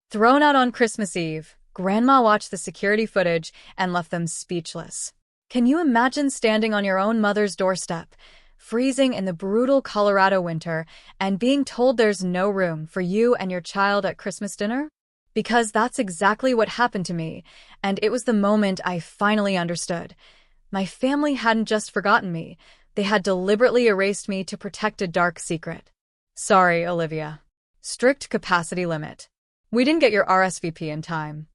Thrown out on Christmas Eve, Grandma watched the security footage and left them speechless. Can you imagine standing on your own mother's doorstep, freezing in the brutal Colorado winter, and being told there's no room for you and your child at Christmas dinner? Because that's exactly what happened to me, and it was the moment I finally understood. My family hadn't just forgotten me, they had deliberately erased me to protect a dark secret. Sorry, Olivia. Strict capacity limit. We didn't get your RSVP in time.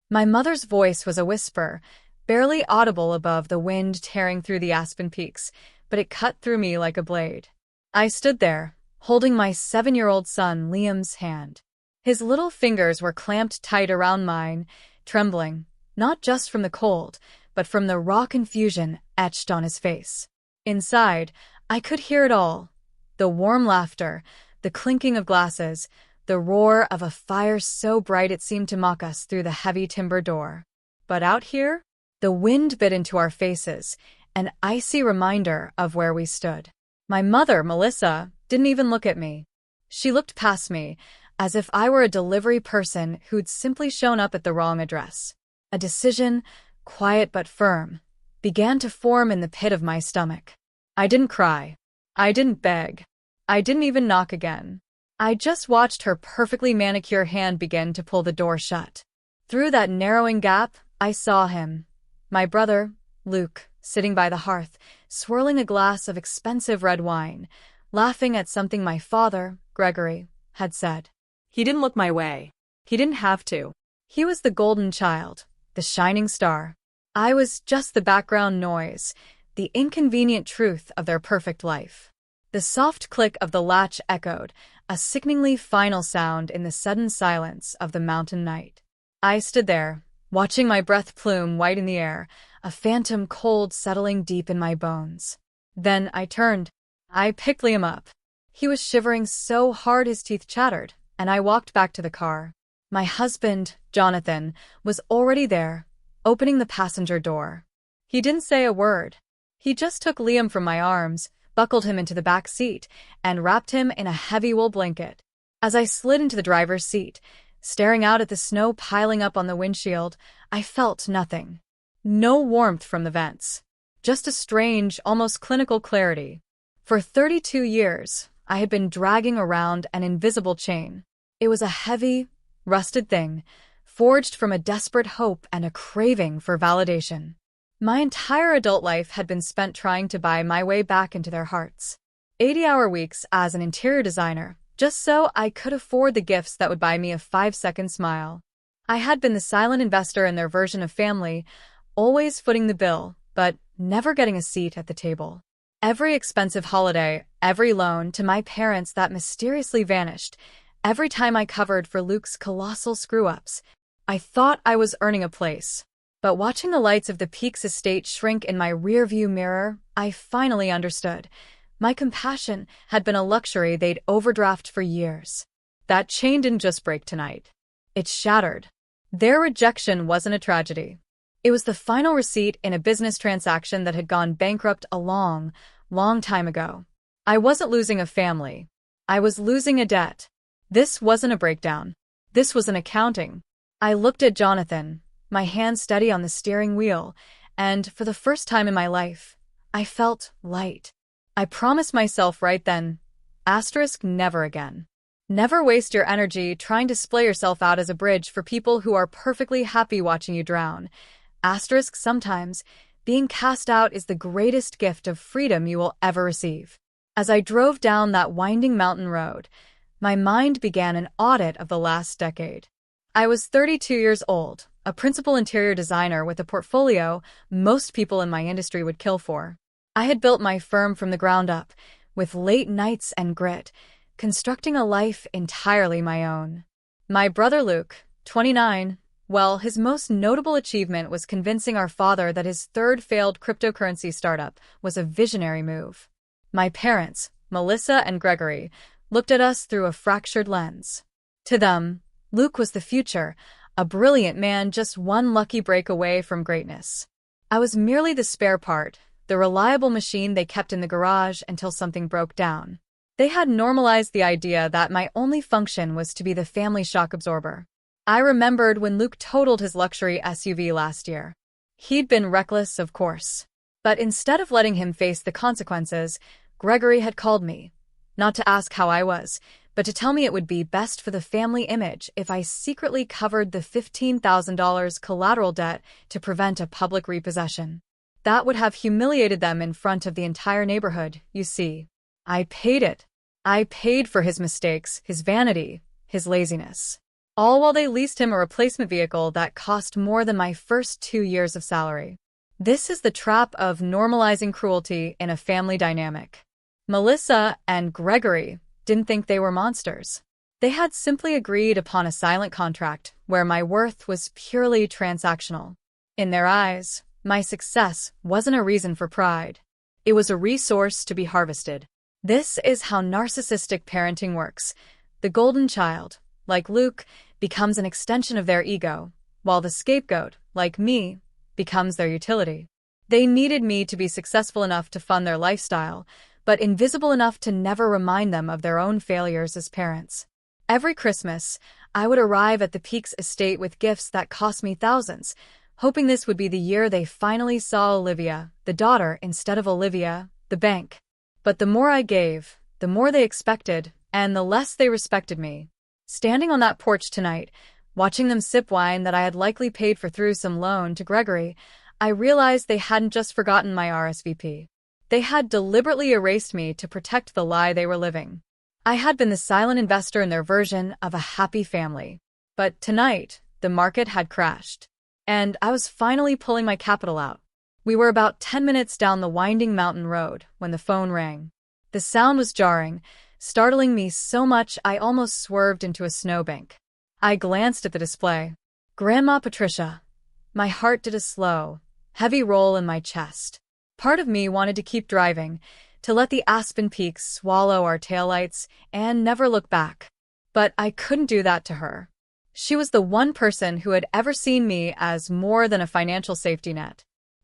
My mother's voice was a whisper, barely audible above the wind tearing through the aspen peaks, but it cut through me like a blade. I stood there, holding my 7-year-old son Liam's hand. His little fingers were clamped tight around mine, trembling, not just from the cold, but from the raw confusion etched on his face. Inside, I could hear it all. The warm laughter, the clinking of glasses, the roar of a fire so bright it seemed to mock us through the heavy timber door. But out here, the wind bit into our faces, an icy reminder of where we stood. My mother, Melissa, didn't even look at me. She looked past me, as if I were a delivery person who'd simply shown up at the wrong address. A decision, quiet but firm, began to form in the pit of my stomach. I didn't cry. I didn't beg. I didn't even knock again. I just watched her perfectly manicured hand begin to pull the door shut. Through that narrowing gap, I saw him. My brother, Luke, sitting by the hearth, swirling a glass of expensive red wine, laughing at something my father, Gregory, had said. He didn't look my way. He didn't have to. He was the golden child, the shining star. I was just the background noise, the inconvenient truth of their perfect life. The soft click of the latch echoed, a sickeningly final sound in the sudden silence of the mountain night. I stood there, watching my breath plume white in the air, a phantom cold settling deep in my bones. Then I turned. I picked Liam up. He was shivering so hard his teeth chattered, and I walked back to the car. My husband, Jonathan, was already there, opening the passenger door. He didn't say a word. He just took Liam from my arms, buckled him into the back seat, and wrapped him in a heavy wool blanket. As I slid into the driver's seat, staring out at the snow piling up on the windshield, I felt nothing. No warmth from the vents. Just a strange, almost clinical clarity. For 32 years, I had been dragging around an invisible chain. It was a heavy, rusted thing, forged from a desperate hope and a craving for validation. My entire adult life had been spent trying to buy my way back into their hearts. 80-hour weeks as an interior designer, just so I could afford the gifts that would buy me a 5-second smile. I had been the silent investor in their version of family, always footing the bill, but never getting a seat at the table. Every expensive holiday, every loan to my parents that mysteriously vanished, every time I covered for Luke's colossal screw-ups, I thought I was earning a place. But watching the lights of the Peaks estate shrink in my rearview mirror, I finally understood. My compassion had been a luxury they'd overdraft for years. That chain didn't just break tonight. It shattered. Their rejection wasn't a tragedy. It was the final receipt in a business transaction that had gone bankrupt a long, long time ago. I wasn't losing a family. I was losing a debt. This wasn't a breakdown. This was an accounting. I looked at Jonathan, my hand steady on the steering wheel, and for the first time in my life, I felt light. I promised myself right then, never again. Never waste your energy trying to splay yourself out as a bridge for people who are perfectly happy watching you drown. Sometimes, being cast out is the greatest gift of freedom you will ever receive. As I drove down that winding mountain road, my mind began an audit of the last decade. I was 32 years old, a principal interior designer with a portfolio most people in my industry would kill for. I had built my firm from the ground up, with late nights and grit, constructing a life entirely my own. My brother Luke, 29, well, his most notable achievement was convincing our father that his third failed cryptocurrency startup was a visionary move. My parents, Melissa and Gregory, looked at us through a fractured lens. To them, Luke was the future, a brilliant man just one lucky break away from greatness. I was merely the spare part, the reliable machine they kept in the garage until something broke down. They had normalized the idea that my only function was to be the family shock absorber. I remembered when Luke totaled his luxury SUV last year. He'd been reckless, of course. But instead of letting him face the consequences, Gregory had called me. Not to ask how I was, but to tell me it would be best for the family image if I secretly covered the $15,000 collateral debt to prevent a public repossession. That would have humiliated them in front of the entire neighborhood, you see. I paid it. I paid for his mistakes, his vanity, his laziness. All while they leased him a replacement vehicle that cost more than my first 2 years of salary. This is the trap of normalizing cruelty in a family dynamic. Melissa and Gregory didn't think they were monsters. They had simply agreed upon a silent contract where my worth was purely transactional. In their eyes, my success wasn't a reason for pride. It was a resource to be harvested. This is how narcissistic parenting works. The golden child, like Luke, becomes an extension of their ego, while the scapegoat, like me, becomes their utility. They needed me to be successful enough to fund their lifestyle, but invisible enough to never remind them of their own failures as parents. Every Christmas, I would arrive at the Peaks estate with gifts that cost me thousands, hoping this would be the year they finally saw Olivia, the daughter, instead of Olivia, the bank. But the more I gave, the more they expected, and the less they respected me. Standing on that porch tonight, watching them sip wine that I had likely paid for through some loan to Gregory, I realized they hadn't just forgotten my RSVP. They had deliberately erased me to protect the lie they were living. I had been the silent investor in their version of a happy family. But tonight, the market had crashed. And I was finally pulling my capital out. We were about 10 minutes down the winding mountain road when the phone rang. The sound was jarring, startling me so much I almost swerved into a snowbank. I glanced at the display. Grandma Patricia. My heart did a slow, heavy roll in my chest. Part of me wanted to keep driving, to let the Aspen Peaks swallow our taillights and never look back. But I couldn't do that to her. She was the one person who had ever seen me as more than a financial safety net.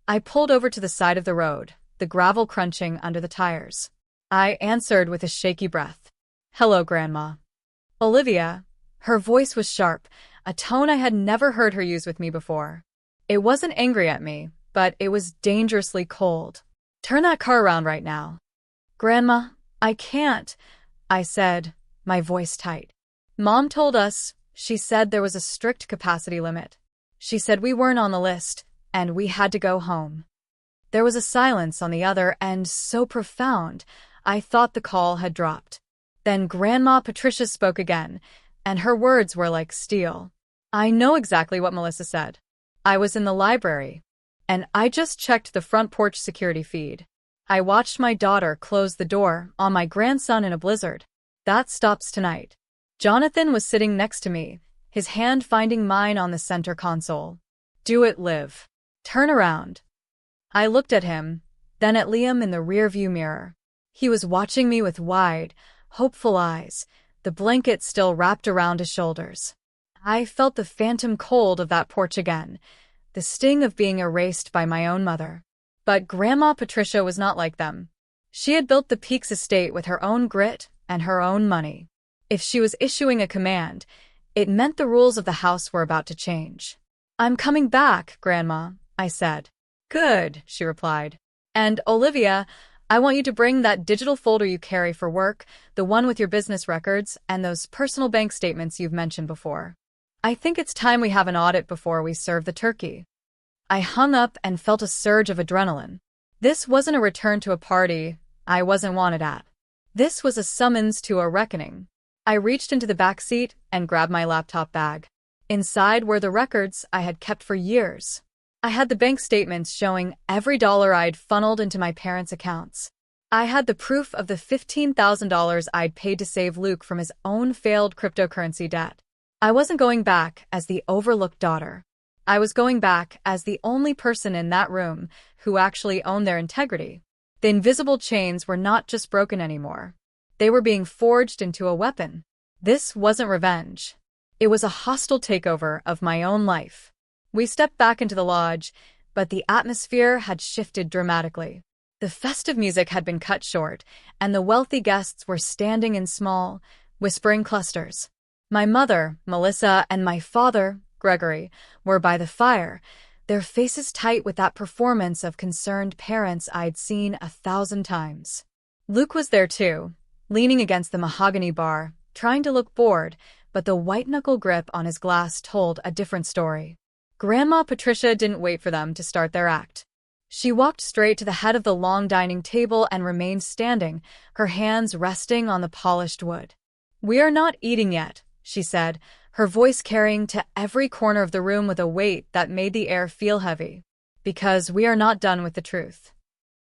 I pulled over to the side of the road, the gravel crunching under the tires. I answered with a shaky breath. Hello, Grandma. Olivia. Her voice was sharp, a tone I had never heard her use with me before. It wasn't angry at me, but it was dangerously cold. Turn that car around right now. Grandma, I can't, I said, my voice tight. Mom told us, she said there was a strict capacity limit. She said we weren't on the list, and we had to go home. There was a silence on the other end so profound, I thought the call had dropped. Then Grandma Patricia spoke again, and her words were like steel. I know exactly what Melissa said. I was in the library. And I just checked the front porch security feed. I watched my daughter close the door on my grandson in a blizzard. That stops tonight. Jonathan was sitting next to me, his hand finding mine on the center console. Do it, Liv. Turn around. I looked at him, then at Liam in the rearview mirror. He was watching me with wide, hopeful eyes, the blanket still wrapped around his shoulders. I felt the phantom cold of that porch again, the sting of being erased by my own mother. But Grandma Patricia was not like them. She had built the Peaks estate with her own grit and her own money. If she was issuing a command, it meant the rules of the house were about to change. I'm coming back, Grandma, I said. Good, she replied. And Olivia, I want you to bring that digital folder you carry for work, the one with your business records, and those personal bank statements you've mentioned before. I think it's time we have an audit before we serve the turkey. I hung up and felt a surge of adrenaline. This wasn't a return to a party I wasn't wanted at. This was a summons to a reckoning. I reached into the back seat and grabbed my laptop bag. Inside were the records I had kept for years. I had the bank statements showing every dollar I'd funneled into my parents' accounts. I had the proof of the $15,000 I'd paid to save Luke from his own failed cryptocurrency debt. I wasn't going back as the overlooked daughter. I was going back as the only person in that room who actually owned their integrity. The invisible chains were not just broken anymore. They were being forged into a weapon. This wasn't revenge. It was a hostile takeover of my own life. We stepped back into the lodge, but the atmosphere had shifted dramatically. The festive music had been cut short, and the wealthy guests were standing in small, whispering clusters. My mother, Melissa, and my father, Gregory, were by the fire, their faces tight with that performance of concerned parents I'd seen 1,000 times. Luke was there too, leaning against the mahogany bar, trying to look bored, but the white-knuckle grip on his glass told a different story. Grandma Patricia didn't wait for them to start their act. She walked straight to the head of the long dining table and remained standing, her hands resting on the polished wood. "We are not eating yet," she said, her voice carrying to every corner of the room with a weight that made the air feel heavy. "Because we are not done with the truth."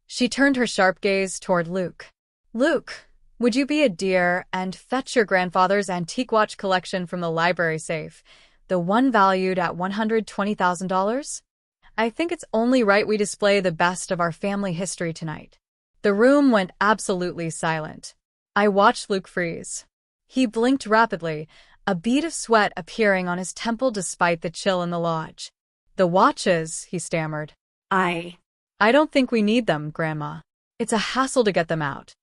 She turned her sharp gaze toward Luke. "Luke, would you be a dear and fetch your grandfather's antique watch collection from the library safe, the one valued at $120,000? I think it's only right we display the best of our family history tonight." The room went absolutely silent. I watched Luke freeze. He blinked rapidly, a bead of sweat appearing on his temple despite the chill in the lodge. "The watches," he stammered. I don't think we need them, Grandma. It's a hassle to get them out."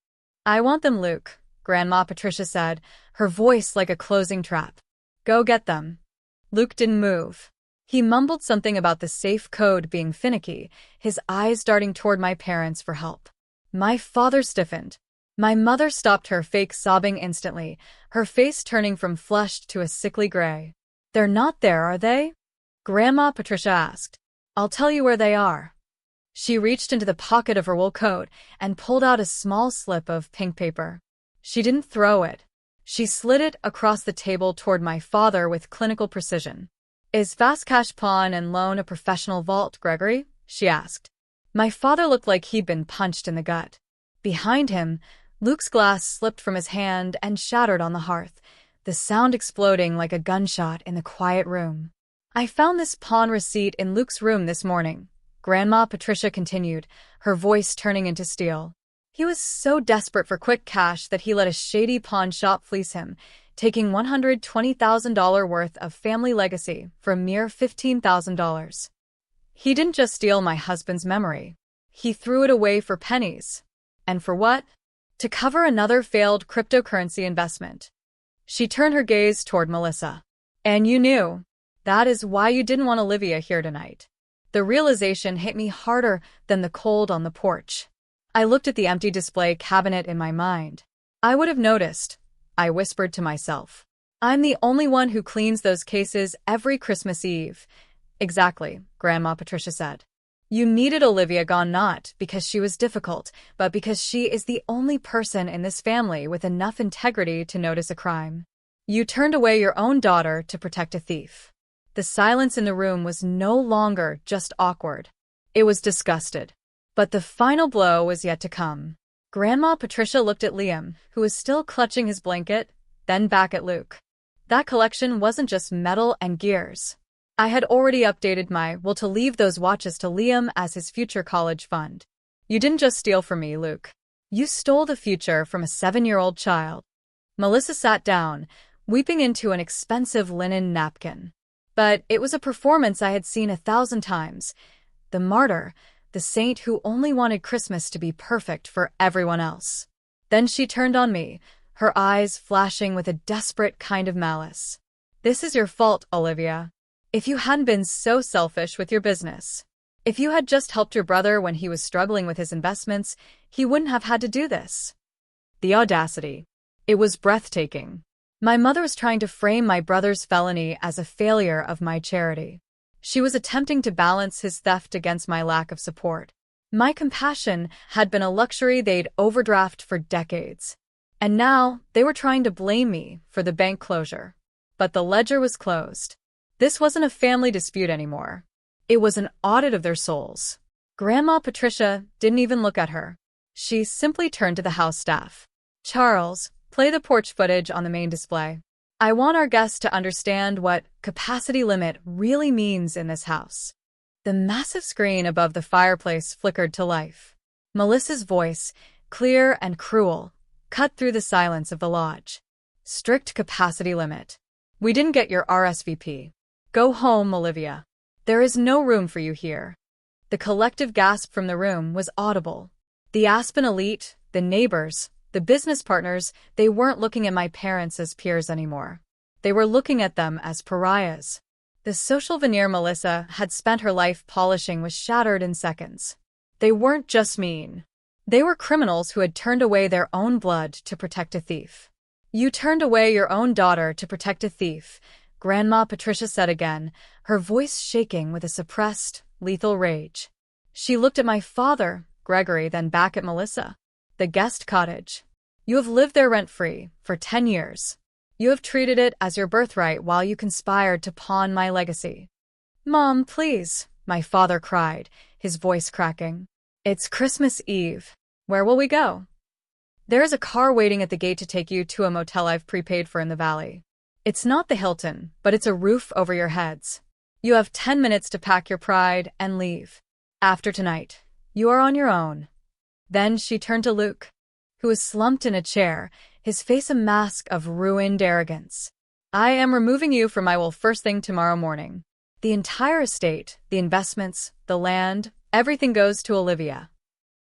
"I want them, Luke," Grandma Patricia said, her voice like a closing trap. "Go get them." Luke didn't move. He mumbled something about the safe code being finicky, his eyes darting toward my parents for help. My father stiffened. My mother stopped her fake sobbing instantly, her face turning from flushed to a sickly gray. "They're not there, are they?" Grandma Patricia asked. "I'll tell you where they are." She reached into the pocket of her wool coat and pulled out a small slip of pink paper. She didn't throw it. She slid it across the table toward my father with clinical precision. "Is Fast Cash Pawn and Loan a professional vault, Gregory?" she asked. My father looked like he'd been punched in the gut. Behind him, Luke's glass slipped from his hand and shattered on the hearth, the sound exploding like a gunshot in the quiet room. "I found this pawn receipt in Luke's room this morning," Grandma Patricia continued, her voice turning into steel. "He was so desperate for quick cash that he let a shady pawn shop fleece him, taking $120,000 worth of family legacy for a mere $15,000. He didn't just steal my husband's memory. He threw it away for pennies. And for what? To cover another failed cryptocurrency investment." She turned her gaze toward Melissa. "And you knew. That is why you didn't want Olivia here tonight." The realization hit me harder than the cold on the porch. I looked at the empty display cabinet in my mind. "I would have noticed," I whispered to myself. "I'm the only one who cleans those cases every Christmas Eve." "Exactly," Grandma Patricia said. "You needed Olivia gone not because she was difficult, but because she is the only person in this family with enough integrity to notice a crime. You turned away your own daughter to protect a thief." The silence in the room was no longer just awkward. It was disgusted. But the final blow was yet to come. Grandma Patricia looked at Liam, who was still clutching his blanket, then back at Luke. That collection wasn't just metal and gears. I had already updated my will to leave those watches to Liam as his future college fund. "You didn't just steal from me, Luke. You stole the future from a 7-year-old child." Melissa sat down, weeping into an expensive linen napkin. But it was a performance I had seen 1,000 times. The martyr, the saint who only wanted Christmas to be perfect for everyone else. Then she turned on me, her eyes flashing with a desperate kind of malice. "This is your fault, Olivia. If you hadn't been so selfish with your business, if you had just helped your brother when he was struggling with his investments, he wouldn't have had to do this." The audacity. It was breathtaking. My mother was trying to frame my brother's felony as a failure of my charity. She was attempting to balance his theft against my lack of support. My compassion had been a luxury they'd overdraft for decades. And now they were trying to blame me for the bank closure. But the ledger was closed. This wasn't a family dispute anymore. It was an audit of their souls. Grandma Patricia didn't even look at her. She simply turned to the house staff. "Charles, play the porch footage on the main display. I want our guests to understand what capacity limit really means in this house." The massive screen above the fireplace flickered to life. Melissa's voice, clear and cruel, cut through the silence of the lodge. "Strict capacity limit. We didn't get your RSVP. Go home, Olivia. There is no room for you here." The collective gasp from the room was audible. The Aspen elite, the neighbors, the business partners, they weren't looking at my parents as peers anymore. They were looking at them as pariahs. The social veneer Melissa had spent her life polishing was shattered in seconds. They weren't just mean. They were criminals who had turned away their own blood to protect a thief. You turned away your own daughter to protect a thief, Grandma Patricia said again, her voice shaking with a suppressed, lethal rage. She looked at my father, Gregory, then back at Melissa. The guest cottage. You have lived there rent-free for 10 years. You have treated it as your birthright while you conspired to pawn my legacy. Mom, please, my father cried, his voice cracking. It's Christmas Eve. Where will we go? There is a car waiting at the gate to take you to a motel I've prepaid for in the valley. It's not the Hilton, but it's a roof over your heads. You have 10 minutes to pack your pride and leave. After tonight, you are on your own. Then she turned to Luke, who was slumped in a chair, his face a mask of ruined arrogance. I am removing you from my will first thing tomorrow morning. The entire estate, the investments, the land, everything goes to Olivia.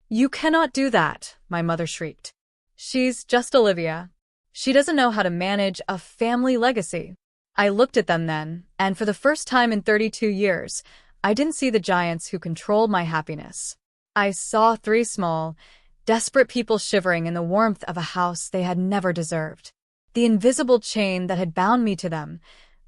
You cannot do that, my mother shrieked. She's just Olivia. She doesn't know how to manage a family legacy. I looked at them then, and for the first time in 32 years, I didn't see the giants who controlled my happiness. I saw 3 small, desperate people shivering in the warmth of a house they had never deserved. The invisible chain that had bound me to them,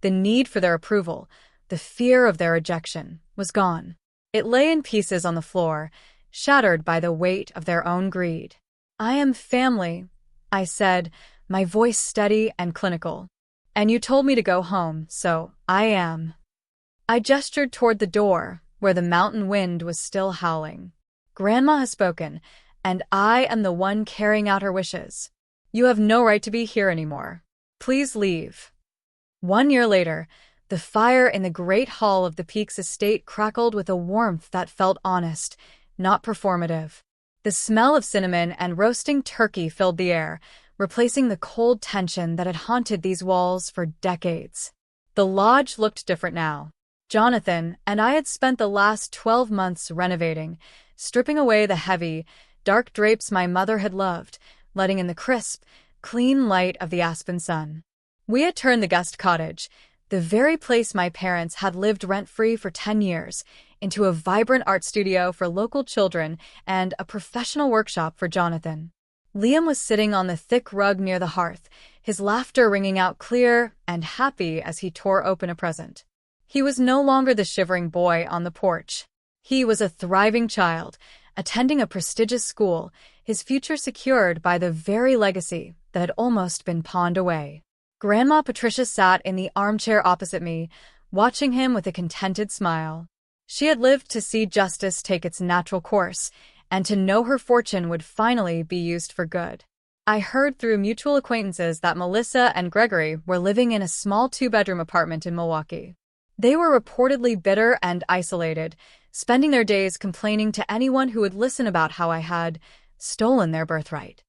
the need for their approval, the fear of their rejection, was gone. It lay in pieces on the floor, shattered by the weight of their own greed. I am family, I said, my voice steady and clinical. And you told me to go home, so I am. I gestured toward the door, where the mountain wind was still howling. Grandma has spoken, and I am the one carrying out her wishes. You have no right to be here anymore. Please leave. 1 year later, the fire in the great hall of the Peaks estate crackled with a warmth that felt honest, not performative. The smell of cinnamon and roasting turkey filled the air, replacing the cold tension that had haunted these walls for decades. The lodge looked different now. Jonathan and I had spent the last 12 months renovating, stripping away the heavy, dark drapes my mother had loved, letting in the crisp, clean light of the aspen sun. We had turned the guest cottage, the very place my parents had lived rent-free for 10 years, into a vibrant art studio for local children and a professional workshop for Jonathan. Liam was sitting on the thick rug near the hearth, his laughter ringing out clear and happy as he tore open a present. He was no longer the shivering boy on the porch. He was a thriving child, attending a prestigious school, his future secured by the very legacy that had almost been pawned away. Grandma Patricia sat in the armchair opposite me, watching him with a contented smile. She had lived to see justice take its natural course, and to know her fortune would finally be used for good. I heard through mutual acquaintances that Melissa and Gregory were living in a small 2-bedroom apartment in Milwaukee. They were reportedly bitter and isolated, spending their days complaining to anyone who would listen about how I had stolen their birthright.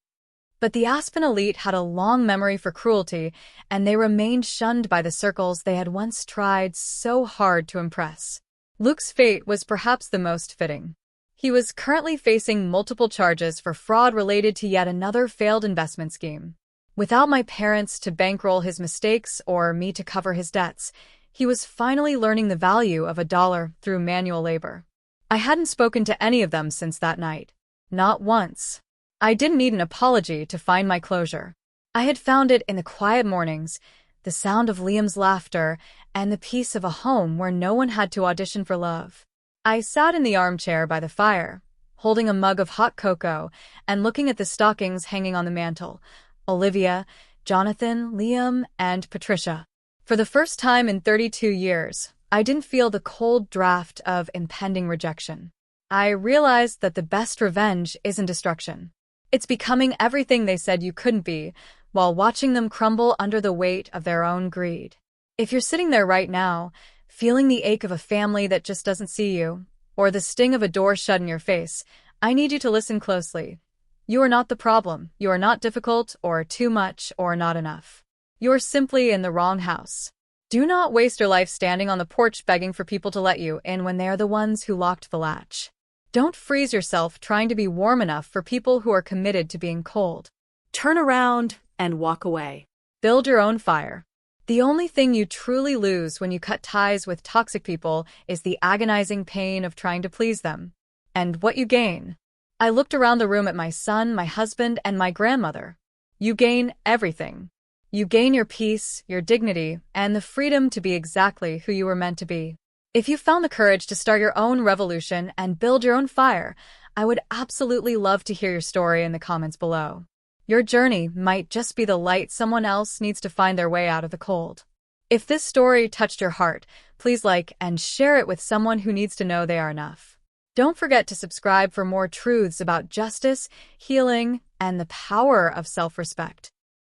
But the Aspen elite had a long memory for cruelty, and they remained shunned by the circles they had once tried so hard to impress. Luke's fate was perhaps the most fitting. He was currently facing multiple charges for fraud related to yet another failed investment scheme. Without my parents to bankroll his mistakes or me to cover his debts, he was finally learning the value of $1 through manual labor. I hadn't spoken to any of them since that night. Not once. I didn't need an apology to find my closure. I had found it in the quiet mornings, the sound of Liam's laughter, and the peace of a home where no one had to audition for love. I sat in the armchair by the fire, holding a mug of hot cocoa and looking at the stockings hanging on the mantel. Olivia, Jonathan, Liam, and Patricia. For the first time in 32 years, I didn't feel the cold draft of impending rejection. I realized that the best revenge isn't destruction. It's becoming everything they said you couldn't be, while watching them crumble under the weight of their own greed. If you're sitting there right now, feeling the ache of a family that just doesn't see you, or the sting of a door shut in your face, I need you to listen closely. You are not the problem. You are not difficult, or too much, or not enough. You are simply in the wrong house. Do not waste your life standing on the porch begging for people to let you in when they are the ones who locked the latch. Don't freeze yourself trying to be warm enough for people who are committed to being cold. Turn around and walk away. Build your own fire. The only thing you truly lose when you cut ties with toxic people is the agonizing pain of trying to please them. And what you gain. I looked around the room at my son, my husband, and my grandmother. You gain everything. You gain your peace, your dignity, and the freedom to be exactly who you were meant to be. If you found the courage to start your own revolution and build your own fire, I would absolutely love to hear your story in the comments below. Your journey might just be the light someone else needs to find their way out of the cold. If this story touched your heart, please like and share it with someone who needs to know they are enough. Don't forget to subscribe for more truths about justice, healing, and the power of self-respect.